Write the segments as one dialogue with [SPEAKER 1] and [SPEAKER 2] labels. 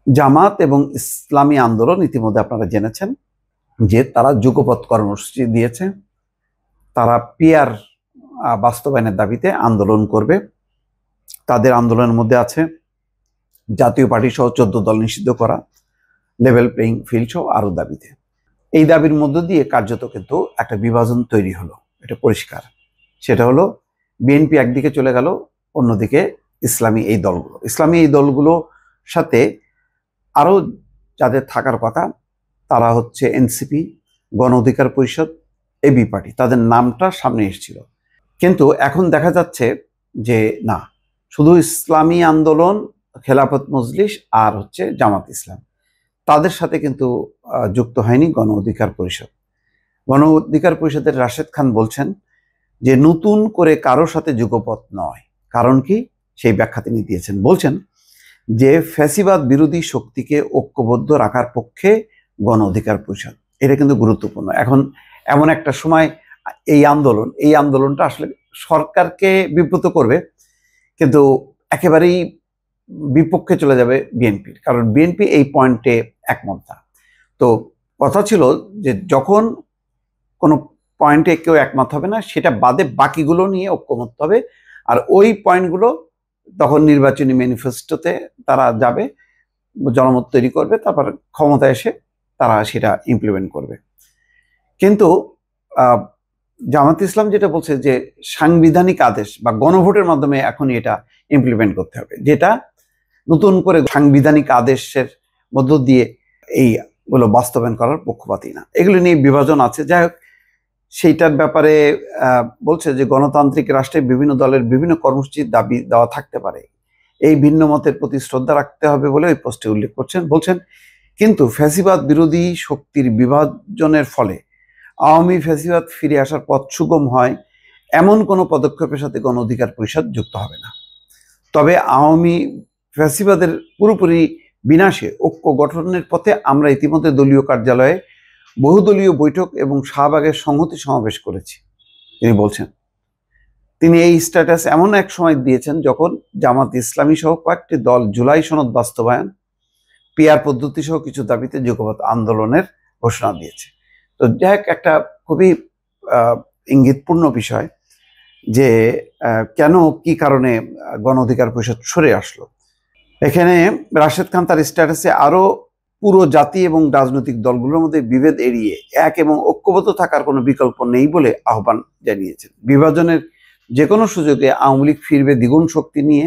[SPEAKER 1] জামাত এবং ইসলামী আন্দোলন ইতিমধ্যে আপনারা জেনেছেন যে তারা যুগপৎ কর্মসূচি দিয়েছে। তারা পিআর বাস্তবায়নের দাবিতে আন্দোলন করবে। তাদের আন্দোলনের মধ্যে আছে জাতীয় পার্টি সহ 14 দল নিষিদ্ধ করা, লেভেল প্লেইং ফিল্ড সহ আরো দাবিতে। এই দাবির মধ্য দিয়ে কার্যত কিন্তু একটা বিভাজন তৈরি হলো, এটা পরিষ্কার। সেটা হলো বিএনপি একদিকে চলে গেল, অন্যদিকে ইসলামী এই দলগুলোর সাথে আরো যাদের থাকার কথা তারা হচ্ছে এনসিপি, গণ অধিকার পরিষদ, এবি পার্টি, তাদের নামটা সামনে এসেছিল। কিন্তু এখন দেখা যাচ্ছে যে না, শুধু ইসলামী আন্দোলন, খেলাফত মজলিস আর হচ্ছে জামাত ইসলাম, তাদের সাথে কিন্তু যুক্ত হয়নি গণ অধিকার পরিষদ। গণ অধিকার পরিষদের রাশেদ খান বলছেন যে নতুন করে কারোর সাথে যুগপৎ নয়। কারণ কি, সেই ব্যাখ্যা তিনি দিয়েছেন। বলছেন যে ফ্যাসিবাদ বিরোধী শক্তিকে ঐক্যবদ্ধ রাখার পক্ষে গণ অধিকার পরিষদ। এটা কিন্তু গুরুত্বপূর্ণ। এখন এমন একটা সময় এই আন্দোলনটা আসলে সরকারকে বিব্রত করবে, কিন্তু একেবারেই বিপক্ষে চলে যাবে বিএনপির, কারণ বিএনপি এই পয়েন্টে একমত না। তো কথা ছিল যে যখন কোনো পয়েন্টে কেউ একমত হবে না, সেটা বাদে বাকিগুলো নিয়ে ঐক্যমত হবে, আর ওই পয়েন্টগুলো তখন নির্বাচনী ম্যানিফেস্টোতে তারা যাবে, জনমত তৈরি করবে, তারপর ক্ষমতায় এসে তারা সেটা ইমপ্লিমেন্ট করবে। কিন্তু জামাত ইসলাম যেটা বলছে যে সাংবিধানিক আদেশ বা গণভোটের মাধ্যমে এখন এটা ইমপ্লিমেন্ট করতে হবে, যেটা নতুন করে সাংবিধানিক আদেশের মধ্য দিয়ে এইগুলো বাস্তবায়ন করার পক্ষপাতী না। এগুলো নিয়ে বিভাজন আছে। যাই হোক, সেইটার ব্যাপারে বলছে যে গণতান্ত্রিক রাষ্ট্রে বিভিন্ন দলের বিভিন্ন কর্মসূচির দাবি দেওয়া থাকতে পারে, এই ভিন্ন মতের প্রতি শ্রদ্ধা রাখতে হবে বলে ওই পোস্টে উল্লেখ বলছেন কিন্তু ফ্যাসিবাদ বিরোধী শক্তির বিভাজনের ফলে আওয়ামী ফ্যাসিবাদ ফিরে আসার পথ সুগম হয় এমন কোনো পদক্ষেপের সাথে গণ অধিকার পরিষদ যুক্ত হবে না। তবে আওয়ামী ফ্যাসিবাদের পুরোপুরি বিনাশে ঐক্য গঠনের পথে আমরা ইতিমধ্যে দলীয় কার্যালয়ে বহুদলীয় বৈঠক এবং শাহবাগের সংহতি সমাবেশ করেছি, তিনি বলছেন। তিনি এই স্ট্যাটাস এমন এক সময় দিয়েছেন যখন জামাত ইসলামী সহ কয়েকটি দল জুলাই সনদ বাস্তবায়ন, পিআর পদ্ধতি সহ কিছু দাবিতে যুগপৎ আন্দোলনের ঘোষণা দিয়েছে। তো যাই হোক, একটা খুবই ইঙ্গিতপূর্ণ বিষয় যে কেন কি কারণে গণ অধিকার পরিষদ সরে আসলো। এখানে রাশেদ খান তার স্ট্যাটাসে আরো পুরো জাতি এবং রাজনৈতিক দলগুলোর মধ্যে বিভেদ এড়িয়ে এক এবং ঐক্যবদ্ধ থাকার কোনো বিকল্প নেই বলে আহ্বান জানিয়েছেন। বিভাজনের যে কোনো সুযোগে আওয়ামী লীগ ফিরবে দ্বিগুণ শক্তি নিয়ে,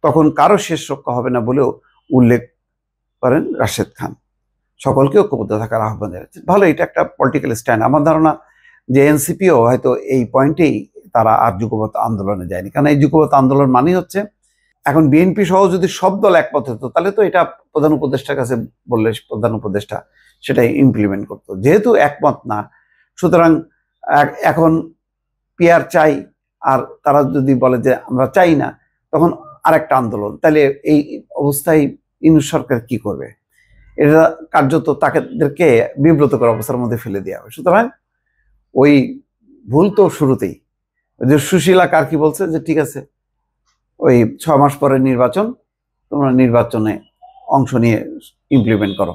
[SPEAKER 1] তখন কারো শেষ রক্ষা হবে না বলেও উল্লেখ করেন রাশেদ খান। সকলকে ঐক্যবদ্ধ থাকার আহ্বান জানাচ্ছেন। ভালো, এটা একটা পলিটিক্যাল স্ট্যান্ড। আমার ধারণা যে এনসিপিও হয়তো এই পয়েন্টেই তারা আর যুগপৎ আন্দোলনে যায়নি, কারণ এই যুগপৎ আন্দোলন মানে হচ্ছে এখন বিএনপি সহ যদি সব দল একমত হতো তাহলে তো এটা প্রধান উপদেষ্টার কাছে বললে প্রধান উপদেষ্টা সেটাই ইমপ্লিমেন্ট করতো। যেহেতু একমত না, সুতরাং এখন পিআর চাই, আর তারা যদি বলে যে আমরা চাই না, তখন আরেকটা আন্দোলন। তাহলে এই অবস্থায় ইউনূস সরকার কি করবে? এটা কার্যত তাদেরকে বিব্রতকর অবস্থার মধ্যে ফেলে দেওয়া হবে। সুতরাং ওই ভুল তো শুরুতেই। যে সুশীলা কার্কি বলছে যে ঠিক আছে, ওই 6 মাস পরে নির্বাচন, তোমরা নির্বাচনে অংশ নিয়ে ইমপ্লিমেন্ট করো,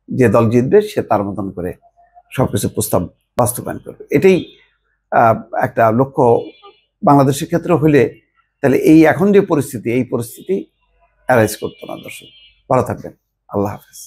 [SPEAKER 1] যে দল জিতবে সে তার মতন করে সবকিছু প্রস্তাব বাস্তবায়ন করবে। এটাই একটা লক্ষ্য বাংলাদেশের ক্ষেত্রে হলে তাহলে এই এখন যে পরিস্থিতি, এই পরিস্থিতি অ্যারাইজ করতো না। দর্শক ভালো থাকবেন, আল্লাহ হাফেজ।